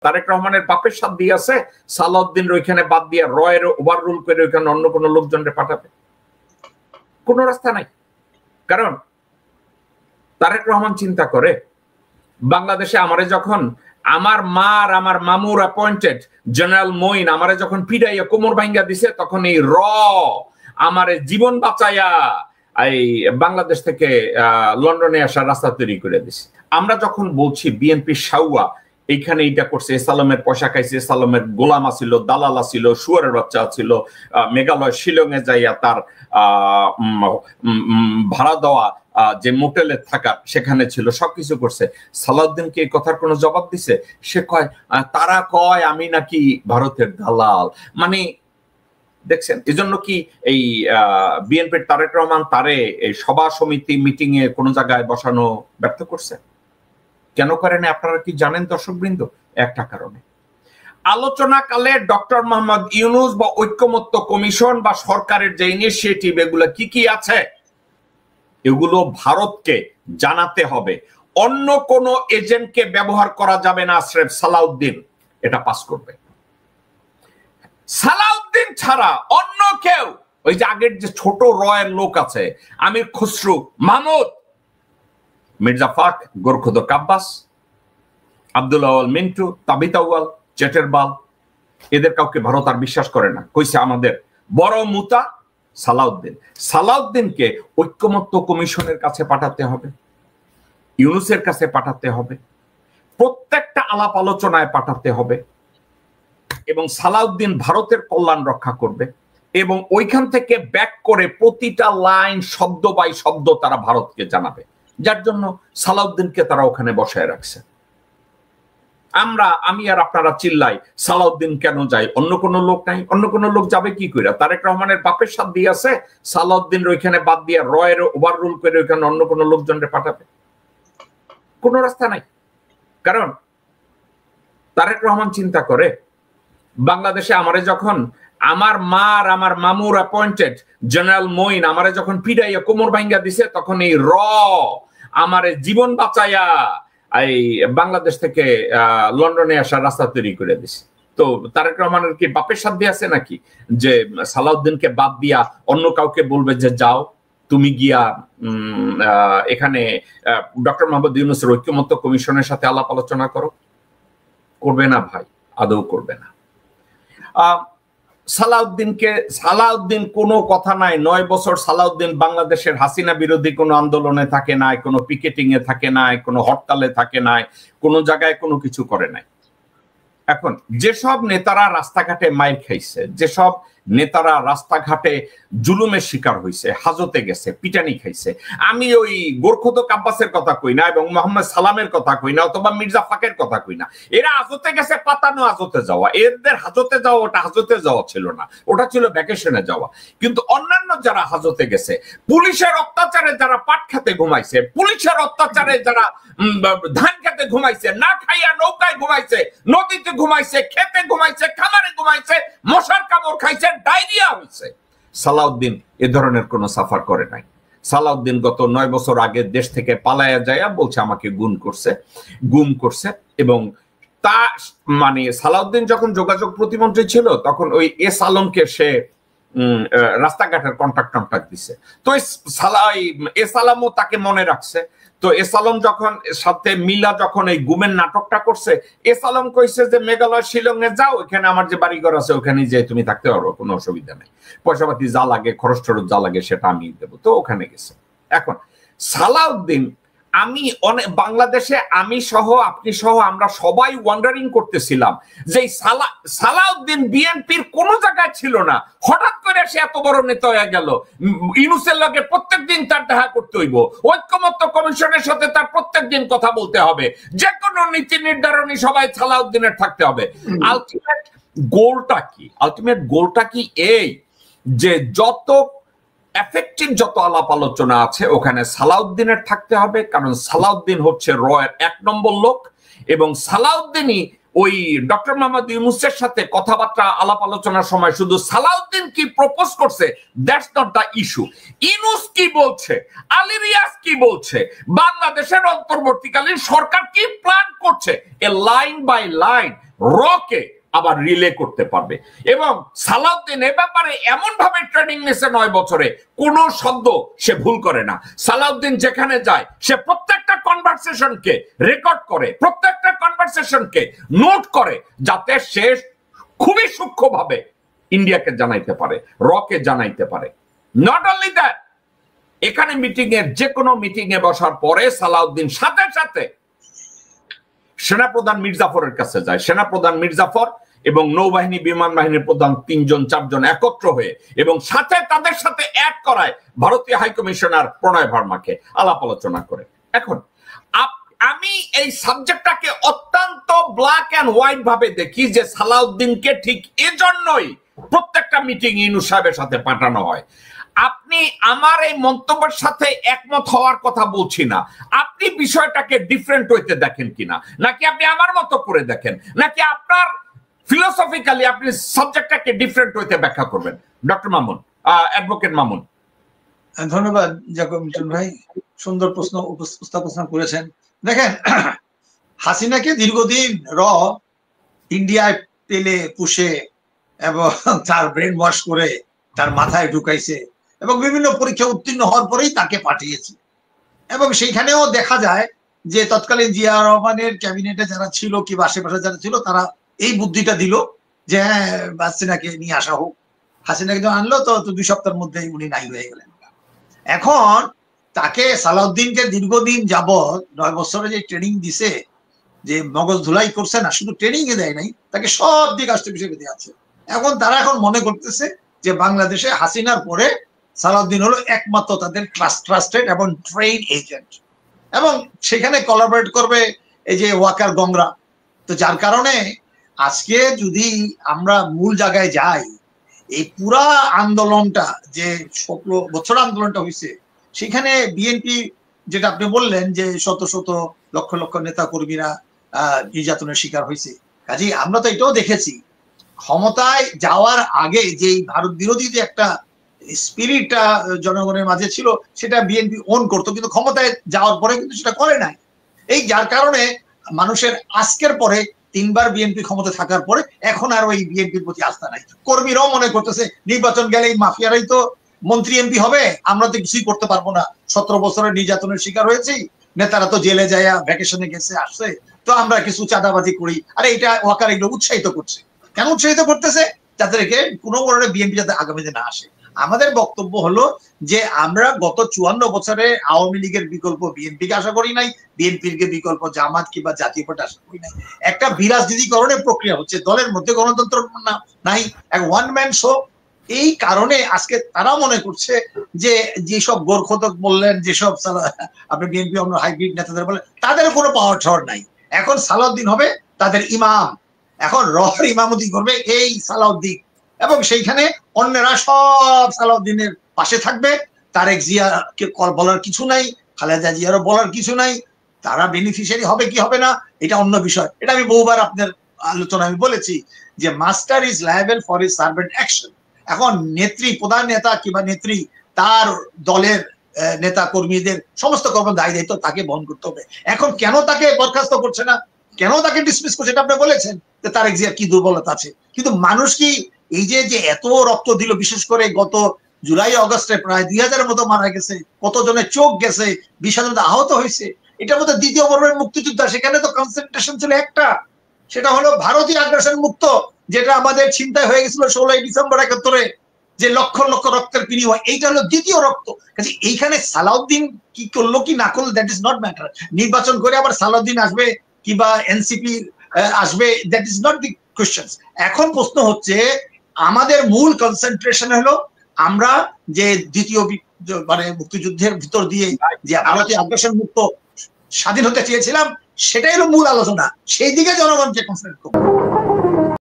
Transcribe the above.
তারেক রহমানের বাপের সাথ দিয়ে আছে সালাউদ্দিন ওইখানে বাদ দিয়ে রয়ের ওভার রুল করে ওইখানে অন্য কোনো লোকজনকে পাঠাবে? কোনো রাস্তা নাই। কারণ তারেক রহমান চিন্তা করে বাংলাদেশে আমারে যখন আমার মা আর আমার মামুর অ্যাপয়েন্টেড জেনারেল মঈন আমারে যখন পিড়াইয়া কোমর ভাঙ্গা দিছে, তখন এই আমারে জীবন বাঁচাইয়া এই বাংলাদেশ থেকে লন্ডনে আসার রাস্তা তৈরি করে দিছে। আমরা যখন বলছি বিএনপি সাউয়া এইখানে এইটা করছে, এসালামের পয়সা খাইছে, এসালামের গোলামা ছিল, দালালা ছিল, শুয়ারের বাচ্চা ছিল, মেঘালয় শিলংয়ে যাইয়া তার ভাড়া দেওয়া যে মোটেলে থাকা সেখানে ছিল, সবকিছু করছে। সালাউদ্দিনকে এই কথার কোনো জবাব দিছে? সে কয় তারা কয় আমি নাকি ভারতের দালাল। মানে দেখছেন, এজন্য কি এই বিএনপির তারেক রহমান তারে এই সভা সমিতি মিটিং এ কোনো জায়গায় বসানো ব্যর্থ করছে? কেন করেন আপনারা কি জানেন দর্শকবৃন্দ? একটা কারণে, আলোচনাকালে ডক্টর মোহাম্মদ ইউনূস বা ঐক্যমত্য কমিশন বা সরকারের যে ইনিশিয়েটিভ এগুলো কি কি আছে এগুলো ভারতকে জানাতে হবে। অন্য কোন এজেন্টকে ব্যবহার করা যাবে না, স্রেফ সালাউদ্দিন এটা পাস করবে। সালাউদ্দিন ছাড়া অন্য কেউ, ওই যে আগের যে ছোট রয়ের লোক আছে আমির খসরু মাহমুদ, মির্জা ফাক, গোরখুদ কাব্বাস, আব্দুল আওয়াল মিন্টু, তাবিত আউয়াল, চেটেরবাল, এদের কাউকে ভারত আর বিশ্বাস করে না। কইছে আমাদের বড় মুতা সালাউদ্দিন। সালাউদ্দিনকে ঐক্যমত্য কমিশনের কাছে পাঠাতে হবে, ইউনূসের কাছে পাঠাতে হবে, প্রত্যেকটা আলাপ আলোচনায় পাঠাতে হবে, এবং সালাউদ্দিন ভারতের কল্যাণ রক্ষা করবে এবং ওইখান থেকে ব্যাক করে প্রতিটা লাইন শব্দ বাই শব্দ তারা ভারতকে জানাবে, যার জন্য সালাউদ্দিনকে তারা ওখানে বসায় রাখছে। আমি আর আপনারা চিল্লাই সালাউদ্দিন কেন যায়, অন্য কোনো লোক নাই? অন্য কোনো লোক যাবে কি করে? তারেক রহমানের বাপের সাথ দিয়ে আছে সালাউদ্দিন ওইখানে বাদ দিয়ে রয়ের ওভার রুল করে ওইখানে অন্য কোনো লোকজনকে পাঠাবে? কোনো রাস্তা নাই। কারণ তারেক রহমান চিন্তা করে বাংলাদেশে আমারে যখন আমার মা আর আমার মামুর অ্যাপয়েন্টেড জেনারেল মঈন আমারে যখন পিড়াইয়া কোমর ভাঙ্গা দিছে, তখন এই আমারে জীবন বাঁচাইয়া এই বাংলাদেশ থেকে লন্ডনে আসার রাস্তা তৈরি করে দিছে। তো তারেক রহমানের কি বাপের সাথে আছে নাকি যে সালাউদ্দিনকে বাদ দিয়া অন্য কাউকে বলবে যে যাও তুমি গিয়া এখানে ডক্টর মোহাম্মদ ইউনূসের ঐক্যমত্য কমিশনের সাথে আলাপ আলোচনা করো? করবে না ভাই, আদৌ করবে না। সালাউদ্দিন কোনো কথা নাই, 9 বছর সালাউদ্দিন বাংলাদেশের হাসিনা বিরোধী কোনো আন্দোলনে থাকে নাই, কোনো পিকেটিং এ থাকে নাই, কোনো হরতালে থাকে নাই, কোনো জায়গায় কোনো কিছু করে নাই। এখন যেসব নেতারা রাস্তাঘাটে মাইর খাইছে, যেসব নেতারা রাস্তাঘাটে জুলুমের শিকার হয়েছে, হাজতে গেছে, পিটানি খাইছে, আমি ওই গোরখুদ কাব্বাসের কথা কই না এবং মোহাম্মদ সালামের কথা কই না অথবা মির্জা ফাকের কথা কই না। এরা হাজতে গেছে, পাতানো হাজতে যাওয়া। এদের হাজতে যাওয়া ওটা হাজতে যাওয়া ছিল না, ওটা ছিল ভ্যাকেশনে যাওয়া। কিন্তু অন্যান্য যারা হাজতে গেছে, পুলিশের অত্যাচারে যারা পাট খেতে ঘুমাইছে, পুলিশের অত্যাচারে যারা ধান খেতে ঘুমাইছে, না খাইয়া নৌকায় ঘুমাইছে, নদীতে ঘুমাইছে, খেতে ঘুমাইছে, খামারে ঘুমাইছে, মশার কামড় খাইছে, ডায়রিয়া হয়েছে, সালাউদ্দিন এ ধরনের কোনো সাফার করে নাই। সালাউদ্দিন গত 9 বছর আগে দেশ থেকে পালায়া যায় বলছে আমাকে গুম করছে এবং তা মানে সালাউদ্দিন যখন যোগাযোগ প্রতিমন্ত্রী ছিল তখন ওই এস আলমকে সে রাস্তাঘাটের কন্ট্রাক্ট দিছে। তো এস আলমও তাকে মনে রাখছে। তো এস আলম যখন সাথে মিলা যখন এই গুমের নাটকটা করছে, এস আলম কইছে যে মেঘালয় শিলংয়ে যাও, ওখানে আমার যে বাড়িঘর আছে ওখানে যে তুমি থাকতে পারো, কোনো অসুবিধা নেই, পয়সাপাতি যা লাগে খরচ টরচ যা লাগে সেটা আমি দেবো। তো ওখানে গেছে। এখন সালাউদ্দিন, আমি অনেক বাংলাদেশে আমি সহ আপনি সহ আমরা সবাই ওয়ান্ডারিং করতেছিলাম যে সালাউদ্দিন বিএনপির কোন জায়গায় ছিল না, হঠাৎ করে সে এত বড় নেতা হয়ে গেল। ইউনূসের লগে প্রত্যেকদিন তার দেখা করতে হইব, ঐক্যমত্য কমিশনের সাথে তার প্রত্যেকদিন কথা বলতে হবে, যে কোনো নীতি নির্ধারণী সবাই সালাউদ্দিনের থাকতে হবে। আলটিমেট গোলটা কি এই যে যত এফেক্টিভ যত আলাপ আলোচনা আছে ওখানে সালাউদ্দিনের থাকতে হবে, কারণ সালাউদ্দিন হচ্ছে রয়ের 1 নম্বর লোক এবং সালাউদ্দিনই ওই ডক্টর মোহাম্মদ ইউনূসের সাথে কথাবার্তা আলাপ আলোচনার সময় শুধু সালাউদ্দিন কি প্রপোজ করছে that's not the issue. Yunus কি বলছে, আলী রিয়াজ কি বলছে, বাংলাদেশের অন্তর্বর্তীকালীন সরকার কি প্ল্যান করছে, এ লাইন বাই লাইন রকে আবার রিলে করতে পারবে। এবং সালাউদ্দিন এ ব্যাপারে এমন ভাবে ট্রেনিং নিয়েছে 9 বছরে, কোন শব্দ সে ভুল করে না। সালাউদ্দিন যেখানে যায় সে প্রত্যেকটা কনভারসেশনকে রেকর্ড করে, প্রত্যেকটা কনভারসেশনকে নোট করে, যাতে সে খুবই সূক্ষ্মভাবে ইন্ডিয়াকে জানাইতে পারে, রকে জানাইতে পারে। নট অনলি দ্যাট, এখানে মিটিং এর যে কোনো মিটিং এ বসার পরে সালাউদ্দিন সাথে সাথে সেনাপ্রধান মির্জাফরের কাছে যায়। সেনাপ্রধান মির্জাফর এবং নৌবাহিনী বিমান বাহিনীর প্রধান 3-4 জন একত্র হয়ে এবং সাথে তাদের সাথে অ্যাড করায় ভারতীয় হাইকমিশনার প্রণয় ভার্মাকে, আলাপ আলোচনা করে। এখন আমি এই সাবজেক্টটাকে অত্যন্ত ব্ল্যাক অ্যান্ড হোয়াইট ভাবে দেখি যে সালাউদ্দিনকে ঠিক এজন্যই প্রত্যেকটা মিটিং ইউনূস সাহেবের সাথে পাঠানো হয়। আপনি আমার এই মন্তব্যের সাথে একমত হওয়ার কথা বলছি না, আপনি বিষয়টাকে ডিফারেন্ট হইতে দেখেন কিনা, নাকি আপনি আমার মতো করে দেখেন, নাকি আপনার ফিলোসফিক্যালি আপনি সাবজেক্টটাকে ডিফারেন্ট হইতে ব্যাখ্যা করবেন। Doctor Mamun, advocate Mamun. ধন্যবাদ জাকব মিটন ভাই, সুন্দর প্রশ্ন উপস্থাপন করেছেন। দেখেন, হাসিনাকে দীর্ঘদিন ইন্ডিয়ায় তেলে পুষে এবং তার ব্রেন ওয়াশ করে তার মাথায় ঢুকাইছে এবং বিভিন্ন পরীক্ষা উত্তীর্ণ হওয়ার পরেই তাকে পাঠিয়েছে। এবং সেইখানেও দেখা যায় যে তৎকালীন জিয়া রহমানের ক্যাবিনেটে যারা ছিল কিংবা আশেপাশে যারা ছিল তারা এই বুদ্ধিটা দিল যে হ্যাঁ হাসিনাকে নিয়ে আসা হোক। হাসিনাকে যখন আনলো তো 2 সপ্তাহের মধ্যেই উনি নাই হয়ে গেলেন। এখন তাকে সালাউদ্দিনকে দীর্ঘদিন যাবৎ 9 বছরে যে ট্রেনিং দিছে, যে মগজ ধুলাই করছে না, শুধু ট্রেনিং এ দেয় নাই, তাকে সব দিক আসতে বিষয় দিয়ে আছে। এখন তারা এখন মনে করতেছে যে বাংলাদেশে হাসিনার পরে সালাউদ্দিন হলো একমাত্র তাদের ট্রাস্টেড এবং ট্রেন এজেন্ট, এবং সেখানে কোলাবরেট করবে এই যে ওয়াকার গংরা। তো যার কারণে আজকে যদি আমরা মূল জায়গায় যাই, এই পুরা আন্দোলনটা যে 16 বছর আন্দোলনটা হয়েছে, সেখানে বিএনপি যেটা আপনি বললেন যে শত শত লক্ষ লক্ষ নেতা কর্মীরা নির্যাতনের শিকার হয়েছে। কাজেই আমরা তো এটাও দেখেছি ক্ষমতায় যাওয়ার আগে যে ভারত বিরোধী যে একটা স্পিরিটটা জনগণের মাঝে ছিল সেটা বিএনপি ওন করতো, কিন্তু ক্ষমতায় যাওয়ার পরে কিন্তু সেটা করে নাই। এই যার কারণে মানুষের আজকের পরে 3 বার বিএনপি ক্ষমতা থাকার পরে এখন আর ওই বিএনপির প্রতি আস্থা নাই। কর্মীরাও মনে করতেছে নির্বাচন গেলে এই মাফিয়ারাই তো মন্ত্রী এমপি হবে, আমরা তো কিছুই করতে পারবো না, 17 বছরের নির্যাতনের শিকার হয়েছি, নেতারা তো জেলে যায় ভ্যাকেশনে গেছে আসছে, তো আমরা কিছু চাঁদাবাজি করি। আরে এটা ওয়াকার এগুলো উৎসাহিত করছে। কেন উৎসাহিত করতেছে? যাতে রেখে কোনো কারণে বিএনপি যাতে আগামীতে না আসে। আমাদের বক্তব্য হলো যে আমরা গত 54 বছরে আওয়ামী লীগের বিকল্প বিএনপিকে আশা করি নাই, বিএনপির বিকল্প জামাত কিংবা জাতীয় পার্টি আশা করি নাই। একটা বিরাজনীতিকরণের প্রক্রিয়া হচ্ছে, দলের মধ্যে গণতন্ত্র নাই, এক ওয়ান ম্যান শো। এই কারণে আজকে তারা মনে করছে যে যেসব গোরখতক বললেন, যেসব আপনি বিএনপি অন্য হাইব্রিড নেতাদের বলেন, তাদের কোনো পাওয়ার ঠর নাই। এখন সালাউদ্দিন হবে তাদের ইমাম, এখন ইমামতি করবে এই সালাউদ্দিন, এবং সেইখানে অন্যরা সব সালাউদ্দিনের পাশে থাকবে। তারেক জিয়াকে বলার কিছু নাই, খালেদা জিয়ারও বলার কিছু নাই। তারা বেনিফিশিয়ারি হবে কি হবে না এটা অন্য বিষয়। এটা আমি বহুবার আপনার আলোচনা আমি বলেছি যে master is liable for his servant action. এখন নেত্রী, প্রধান নেতা কিংবা নেত্রী তার দলের নেতা কর্মীদের সমস্ত কর্ম দায় দায়িত্ব তাকে বহন করতে হবে। এখন কেন তাকে বরখাস্ত করছে না, কেন তাকে ডিসমিস করছে, এটা আপনি বলেছেন যে তারেক জিয়ার কি দুর্বলতা আছে, কিন্তু মানুষ কি এই যে এত রক্ত দিল, বিশেষ করে গত জুলাই আগস্টে প্রায় 2000-এর মতো মারা গেছে, কতজনের চোখ গেছে, 20,000 আহত হয়েছে, এটার মধ্যে দ্বিতীয় পর্বের মুক্তিযুদ্ধ, সেখানে তো কনসেন্ট্রেশন ছিল একটা, সেটা হলো ভারতীয় আগ্রাসন মুক্ত, যেটা আমাদের চিন্তায় হয়ে গেছিল 16 ডিসেম্বর 71-এ, যে লক্ষ লক্ষ রক্তের বিনিময়, এইটা হলো দ্বিতীয় রক্ত। কাজে এইখানে সালাউদ্দিন কি করলো কি না করলো দ্যাট ইজ নট ম্যাটার। নির্বাচন করে আবার সালাউদ্দিন আসবে কিংবা এনসিপি আসবে, that is not the question. এখন প্রশ্ন হচ্ছে আমাদের মূল কনসেন্ট্রেশন হলো আমরা যে দ্বিতীয় মানে মুক্তিযুদ্ধের ভিতর দিয়ে যে ভারতীয় আগ্রাসন মুক্ত স্বাধীন হতে চেয়েছিলাম, সেটাই হলো মূল আলোচনা, সেই দিকে জনগণকে কনসেন্ট্রেট করবো।